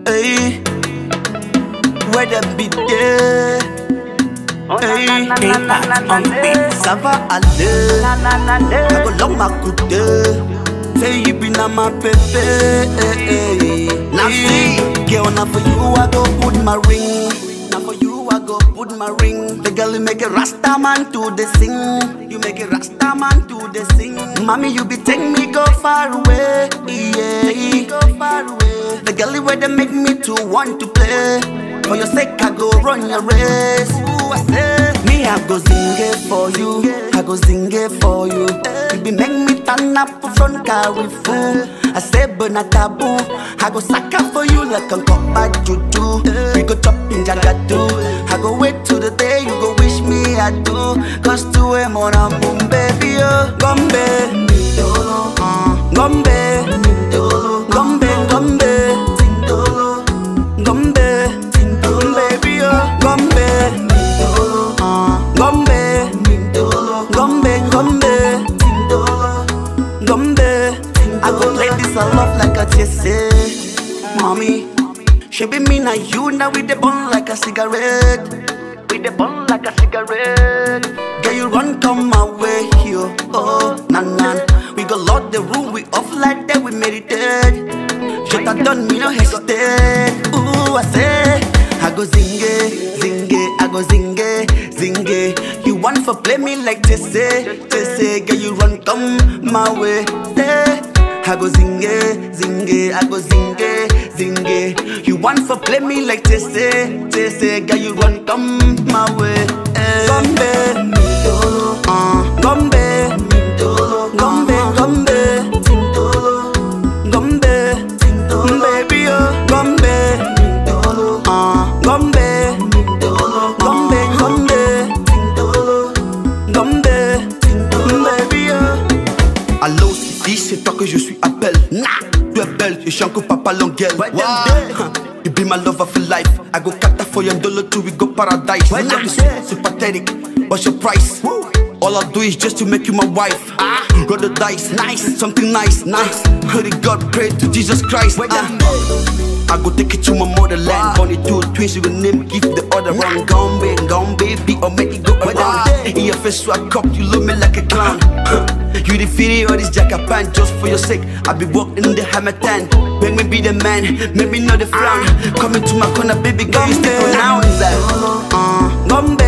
Hey, where them be there? Hey, impact on beat. Ça va aller. I go love my good day. Say you be na my baby. Now see, girl, now for you I go put my ring. Now for you I go put my ring. The girl you make a Rasta man to the sing. You make a Rasta man to the sing. Mommy, you be take me go far away. Yeah, go far away. The girl where they make me to want to play. For your sake I go run your race. Ooh, I say, me I go sing it for you. I go sing it for you. You be make me turn up front carry fool. I say but not taboo. I go sucker for you like a cup by juju. We go chop in jagadu. I go wait till the day you go wish me I do. Cause to him on a moon baby oh. Gombe, Gombe, Gombe, Gombe, Gombe, baby oh. Gombe, Gombe, Gombe, Gombe, Gombe. I go play this a love like a jesse. Mommy, she be me now you now with the bun like a cigarette. With the bun like a cigarette. Girl you run come my way here. Oh, nah. We go load the room, we off like that, we meditate. Shut I done me no hesitate. Ooh, I say I go zinge, zinge, I go zinge, zinge. You want for play me like Jesse, girl you run come my way. I go zinge, zinge, I go zinge, zinge. You want for play me like Jesse, girl you run come my way. Gombe, Gombe, Gombe, Gombe, Gombe, baby oh, Gombe, Gombe, Gombe, Gombe, baby oh. Allô Sidi, c'est toi que je suis appel. Tu es belle, je chante que papa l'anguelle. You be my lover for life. I go cut for your dollar till we go paradise. C'est pathetic, what's your price? All I do is just to make you my wife. Roll the dice, nice, something nice. Holy God, pray to Jesus Christ. I go take it to my motherland. Only two twins, you will name, give the other one. Gone baby, or make it go around. In your face, so I cop, you love me like a clown. You defeated all this jackapan just for your sake. I be walking in the Hamilton. Make me be the man, make me know the frown. Coming to my corner, baby girl, you stay for now. Gombe,